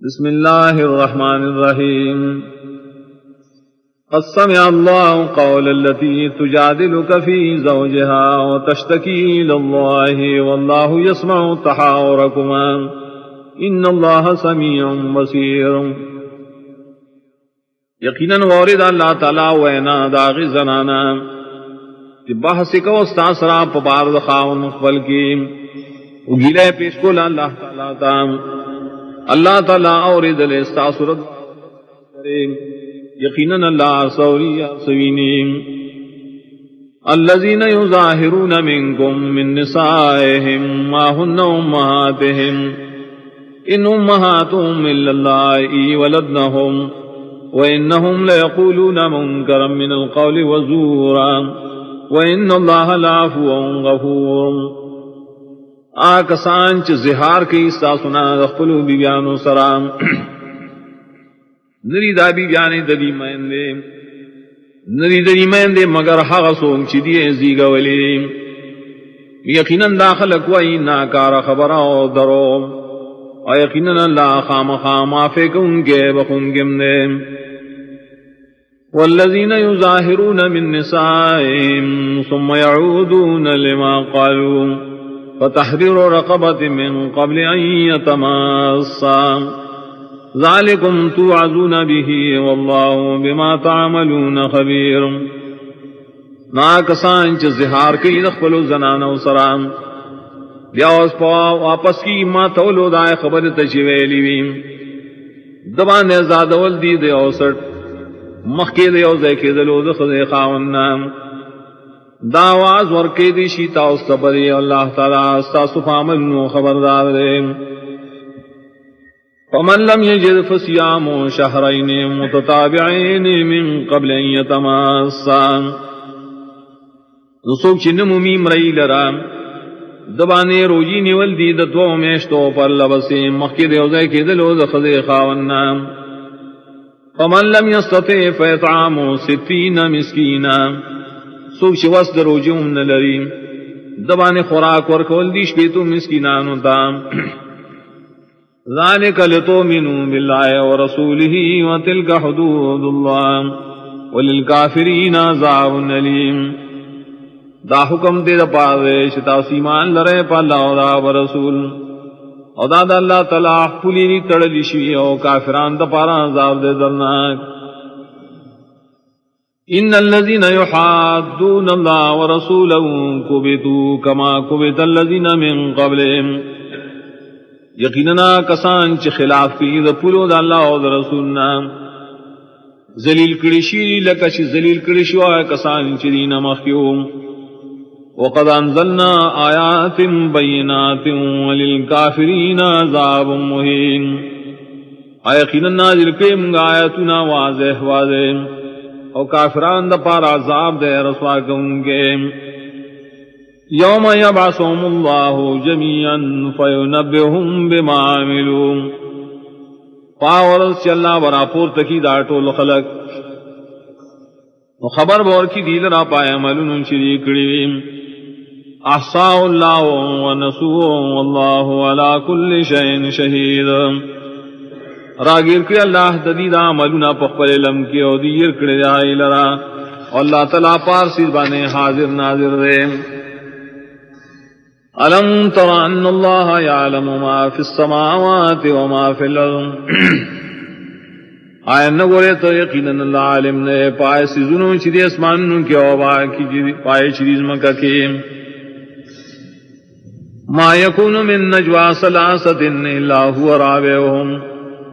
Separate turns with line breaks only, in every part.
بسم اللہ الرحمن الرحیم قد سمع اللہ قول التي تجادلك في زوجها وتشتكي إلى الله والله يسمع تحاوركما إن الله سميع بصير. یقیناً وارد اللہ تعالی وینا داغ زنانا کہ بحث کو استاسرا پبار خاون خپل کی اگیلے پیش کو اللہ تعالی تام اللہ تعالی اورد الاستاسرد کریم یقیناً اللہ سوری سوینیم. الذين يظاهرون منكم من نسائهم ما هن أمهاتهم إن أمهاتهم إلا اللائي ولدنهم وإنهم ليقولون منكرا من القول وزورا وإن الله لعفو غفور. آکسان چ زہار کی استاسنا دخلو بی بیانو سرام نری دا بی بیانی ددی مہندے نری ددی مہندے مگر حق سوک چی دیئے زیگا ولی یقیناً داخل کوئی ناکار خبرہ و درو و یقیناً اللہ خام خام آفے کن کے بخون گم دے. والذین یظاہرون من نسائهم ثم يعودون لما قالوا فتحرير رقبة من قبل أن يتماسا ذلكم توعظون به والله بما تعملون خبير. ناکسان چ زہار کی دخلو زنانو سرام بیاوز پا واپس کی ما تولو دائے خبر تشویلی ویم دبان زادول دی دے اوسٹ مخی دے اوزے کے دلو دخل خاون نام داواز ورکی دی شیطا استبری اللہ تعالیٰ استاسو فاملنو خبردار دے. فمن لم یجد فسیام شہرین متتابعین من قبل ان یتماسا رسوک چنمو میم رئی لرام دبانے روجی نیول دی دتو میشتو پر لبسی مخی دے اوزے کے دلو دخل خاون نام. فمن لم یستطع فیطعام 60 مسکینا سوک شواس در روجیوم نلریم دبان خوراک ورکول دیش بیتو مسکینانو تام. ذالک لتؤمنوا باللہ ورسولہ وتلک حدود اللہ وللکافرین عذاب علیم. دا حکم دے دا پاوے شتا سیمان لرے پا اللہ و دا برسول او دا دا اللہ تعالی پولی تڑلی شوی او کافران دا پارا عذاب دے درناک. ان الذين يحادون الله ورسوله كبتوا كما كبت الذين من قبلهم یقینا کسان چ خلاف کی د پلو د الله او د رسولنا ذلیل کړي لکه چې ذلیل کړي شو کسان چې دین مخيوم. وقد انزلنا آیات بینات وللکافرین عذاب مهین. یقینا نازل کړي موږ آیاتنا واضح واضح او کافران دا پار عذاب دے رسوا گونگے. یوم یبعثهم اللہ جمیعا فینبئهم بما عملوا پاورس چی اللہ برا پورتکی دا ٹول خلق خبر بور کی دیل را پائے عملون شریک کری. احصاء اللہ ونسوه واللہ علا کل شئین شہید. راگیر کری اللہ تدیدہ عملنا پخبر علم کی او دیر کری جائی لرا اللہ تعالیٰ پارسید بانے حاضر ناظر دے. علم تر ان اللہ یعلم ما فی السماوات وما فی الارض آیا نگورے تو یقیناً اللہ عالم نے پائے سیزنوں چیدی اسمانوں کی اوبا کی پائے چیز مکہ کی. ما یکون من نجوا ثلاثۃ الا هو رابعهم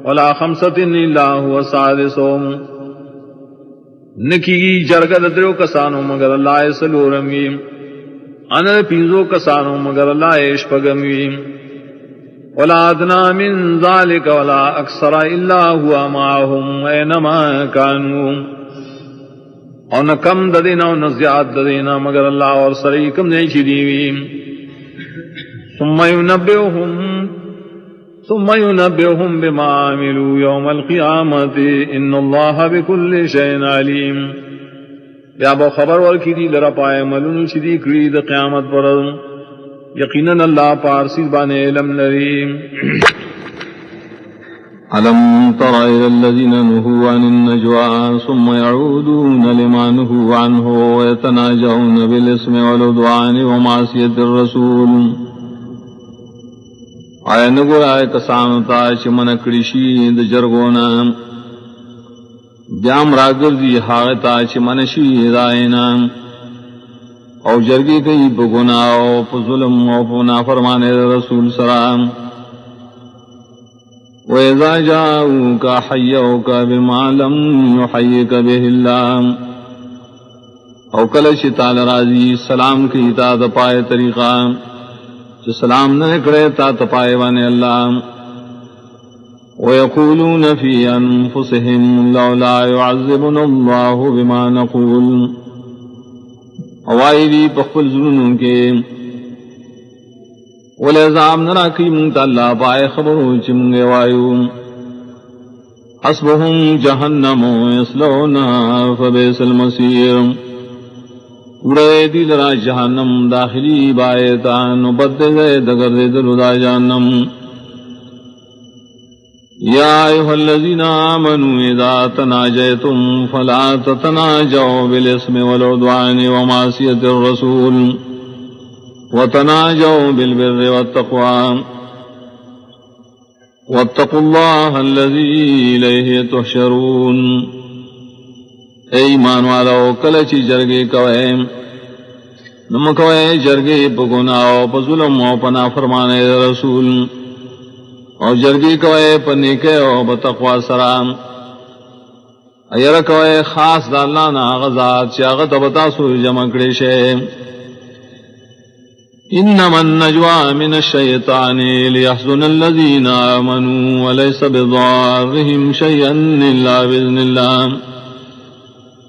ولا 5 الا هو سادسهم نکی جرگد درو کسانو مگر اللہ سلورمی ان پینزو کسانو مگر اللہ اشپگمی ولا ادنا من ذلك ولا اکثر الا هو معهم اینما کانوا اور کم ددینا اور زیاد ددینا مگر اللہ اور سریکم نہیں چیدیوی. ثم ينبئهم بما عملوا يوم القيامة ان الله بكل شيء عليم. یا با خبر ورکی دی لرا پائے ملون شدی کری دا قیامت پر یقیناً اللہ پارسی بانے علم لریم.
ألم تر إلى الذين نهوا عن النجوى ثم يعودون لما نهوا عنه ويتناجون بالإثم والعدوان ومعصية الرسول آیا نگور آئے کسانو تا چی منکڑشی د جرگونا بیام راگردی حاغتا چی منشی دائنا او جرگی کئی بگنا او پا ظلم او پا نافرمان رسول سرام وَإِذَا جَاءُوكَ حَيَّوْكَ بِمَا لَمْ يُحَيِّكَ بِهِ اللَّهُ او کلش تعالی راضی سلام کی تا پائے طریقہ جو سلام نہ کرے تا پائے وانے اللہ وَيَقُولُونَ فِي أَنفُسِهِمْ لَوْلَا يُعَذِّبُنَا اللَّهُ بِمَا نَقُولُ اوائری پخپل ظلموں کے والعذاب نراکی منت اللہ پائے خبرو چمگے وایو حسبهم جہنم یصلونہ فبئس المصیر اڑے دی لرا جہنم داخلی بایتان بدے گئے دگر دل دا جہنم یا ایھا الذین آمنوا اذا تناجیتم فلا تتناجوا بالاسم والعدوان ومعصیۃ الرسول وتناجوا بالبر والتقوى واتقوا الله الذي إليه تحشرون اے ایمان والو کلچی جرگے کوئے نمکوئے جرگے پگناو پظلم و پنا فرمانے رسول اور جرگی کوئے پنیکے و بتقوی سرام ایر کوئے خاص دالانا غزات چاغت بتاسو جمع کریشے انما النجوى من الشيطان ليحزن الذين آمنوا وليس بضارهم شيئا إلا بإذن الله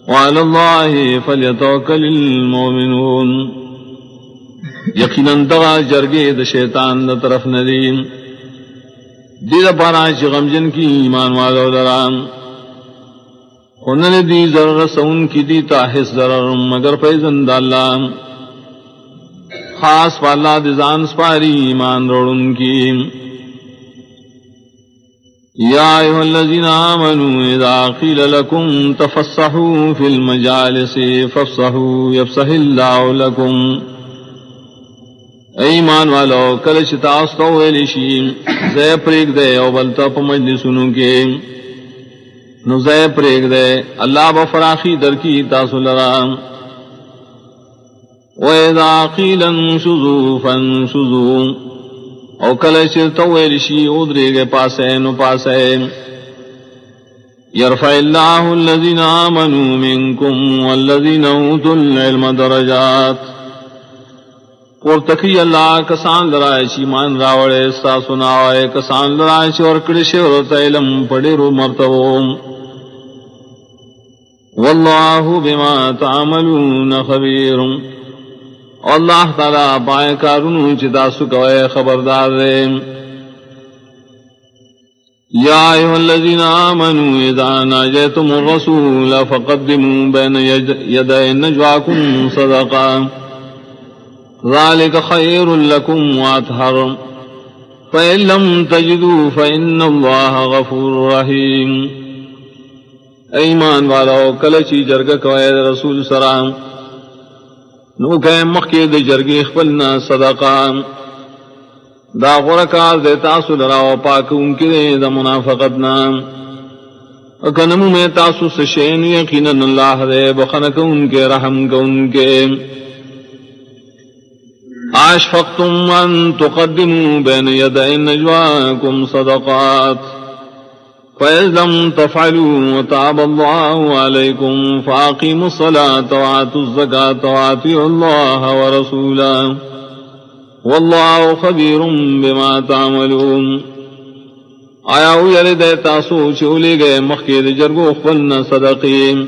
وعلى الله فليتوكل المؤمنون یقیناً دغا جرگے د شیطان دا طرف ندیم دید پارا چی غمجن کی ایمان والو درام خونن دی ضرر سون کی دی تاحس ضرر مگر پیزن دا اللہ خاص پالا دزان سپاری ایمان روڑن کی یا ایھا الذین آمنوا اذا قیل لکم تفصحوا فی المجالس فافصحوا یفصح اللہ لکم ایمان والو کلچ تاستو ویلشی زی پریگ دے او بلتا پا مجلسنوں کے نو زی پریگ دے اللہ بفراخی در کی تاسو لرام وَإِذَا قِيلَ انشُزُوا فَانشُزُوا او کلچ تویلشی ادرے گے پاسے نو پاسے یرفع اللہ الذین آمنوا منکم والذین اوتوا العلم درجات پورتکی اللہ کسان لرائے چی مان راوڑے سا سناوے کسان لرائے چی ورکڑشے ورط علم پڑی رو مرتبو واللہ بما تعملون خبیر اللہ تعالیٰ پائے کارونو چتا سکوئے خبردار دے یا ایھا الذین آمنوا اذا ناجیتم الرسول فقدموا بین یدی نجواکم صدقا ذالک خیر لکم واطہر فإن لم تجدوا فإن اللہ غفور رحیم ایمان والاو کلچی جرگ کوئے رسول سرام نو کہ مخی دے جرگی خپلنا صدقہ دا غرکار دے تاسو لراو پاک ان کے دا منافقتنا اکنمو میں تاسو سشین یقیناً اللہ دے بخنک ان کے رحم کا ان کے اشفقتم ان تقدموا بین یدئی نجواکم صدقات فَإِذْ لَمْ تَفْعَلُوا وَتَابَ اللَّهُ عَلَيْكُمْ فَأَقِيمُوا الصَّلَاةَ وَآتُوا الزَّكَاةَ وَأَطِيعُوا اللَّهَ وَرَسُولَهُ وَاللَّهُ خَبِيرٌ بِمَا تَعْمَلُونَ آیا یری دے تاسو چولی گئے مخید جرگو خپلنا صدقیم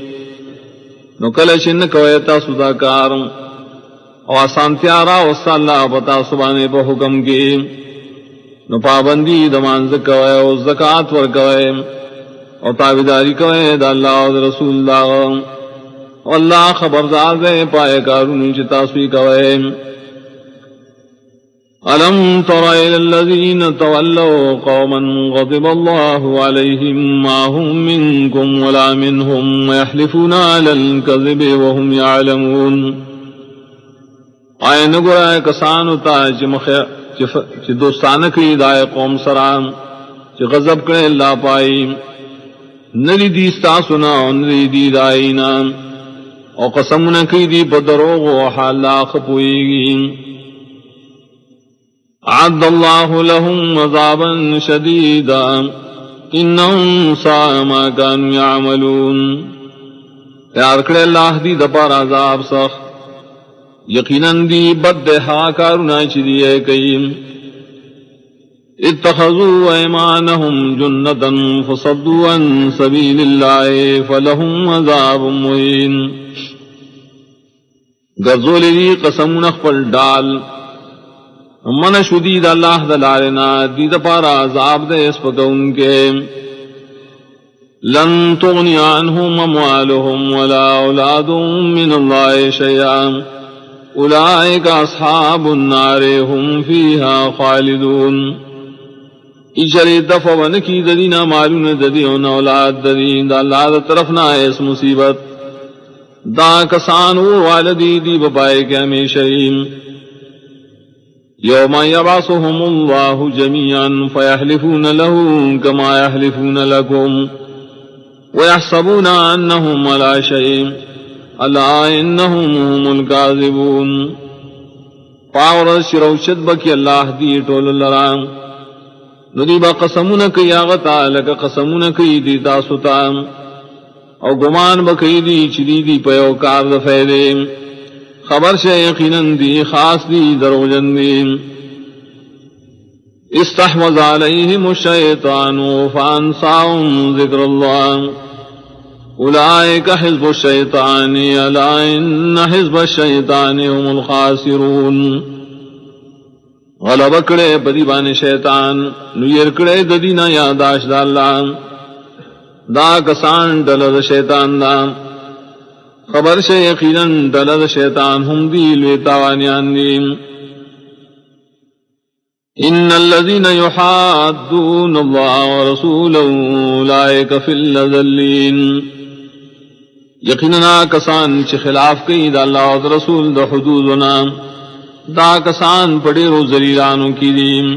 نو کلشن کوئے تاسو دا کار او آسانتیا را وصا اللہ پتا سبانے پا حکم کی نو پابندی دمانز کوئے او زکاة ور کوئے او تابداری کوئے دا اللہ و دا رسول اللہ و اللہ خبردار دے پائے کارونی چی تاسوی کوئے ألم تر إلى الذين تولوا قوما غضب الله عليهم ما هم منكم ولا منهم ويحلفون على الكذب وهم يعلمون آئے نگرائے کسانو تا چی دوستانہ کی دائے قوم سرام چی غضب کرے اللہ پائی نری دیستا سنا نری دی دائینا اور قسمنا کی دی بدروغ و حالا خپوئیگی عد اللہ لهم عذابا شدیدا انہم ساء ما كانوا يعملون تیار کرے اللہ دی دپار عذاب سخت یقیناً دی بد ہا کارنا چدیے کئیم اتخذوا ایمانہم جنتا فصدوا عن سبیل اللہ فلہم عذاب مہین گزولی دی قسم نخپل ڈال من شدید اللہ دلالنا دید پارا عذاب دے اس پکون کے لن تغنی عنہم اموالہم ولا اولادہم من اللہ شیئا اولئک اصحاب النار ہم فیہا خالدون اجری دفع ونکی ددینا مالون ددیون اولاد ددین دا اللہ دا طرفنا اس مصیبت دا کسانو والدی دی بپائے کے ہمیشہیم یوم یبعثهم اللہ جميعا فیحلفون له کما یحلفون لکم ویحسبون انہم علی شیء الا انہم هم الکاذبون پاور شروشت بکی اللہ دی ٹول لرام ندی با قسمون کی آغتا لکا قسمون کی دی تاسوتا او گمان بکی دی چلی دی پیو کار دفیدے خبر سے یقیناً دی خاص دی دروجن دی استحوذ علیہم الشیطان فانساهم ذکر اللہ اولئک حزب الشیطان الا ان حزب الشیطان هم الخاسرون غلب کرے بدیبان شیطان نویر کرے ددینا یاداش دا اللہ دا کسان دلد شیطان دا خبر سے یقیناً دلد شیطان ہم دی لویتاوانیان دی ان الذین یحادون اللہ ورسولہ اولئک فی الذلین یقیناً کسان چی خلاف کی دا اللہ و رسول دا حدودنا دا کسان پڑی رو ذلیلانوں کی دیم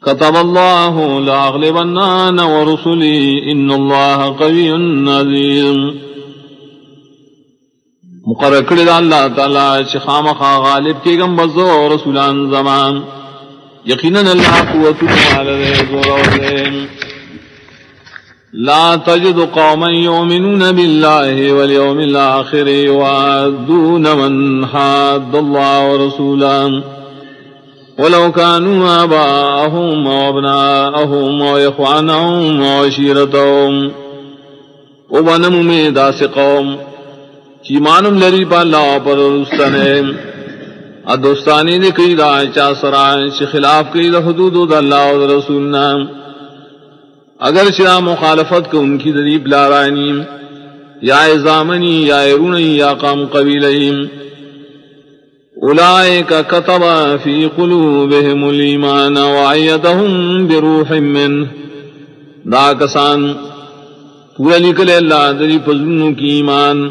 کتب اللہ لاغلبن انا ورسلی ان اللہ قوی عزیز مقرر کرد اللہ تعالی چی خامخا غالب کی گم بزو رسولان زمان یقیناً اللہ قوت مالدے زورے لا تجد قوما یؤمنون باللہ والیوم الآخر یوادون من حاد اللہ ورسولان ولو كانوا آباءهم وابناءهم وإخوانهم وعشيرتهم وبنم میں داس قوم چی مانم لری پا اللہ پر رستنے ادوستانی نے کئی دا چا سرائن چی خلاف کئی دا حدود دا اللہ و رسولنا اگر چرا مخالفت کو ان کی دریب لارائنی یا ازامنی یا ارونی یا قام قبیلہم اولئک کتب فی قلوبہم الایمان وعیدہم بروح من دا کسان پورا نکلے اللہ دری پزنوں کی ایمان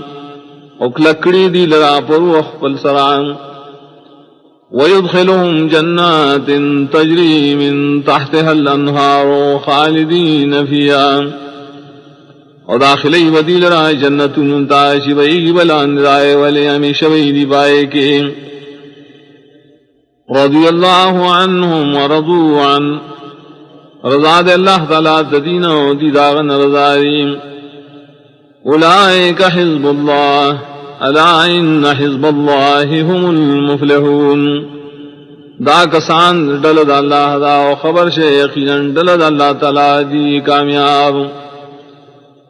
اکلکڑی دی لرا پروح پلسران ويدخلهم جنات تجري من تحتها الأنهار خالدين فيها وداخلی ودیل رائے جنت منتاش بئی بلان رائے ولی ہمیشہ بئی دی بائے کے رضی اللہ عنہم ورضوا عن رضا دے اللہ تعالیٰ ددین و دیداغن رضاریم اولئک حزب اللہ الا ان حزب اللہ هم المفلحون دا کسان ڈلد اللہ دا و خبر سے یقیناً ڈلد اللہ تعالیٰ دی کامیاب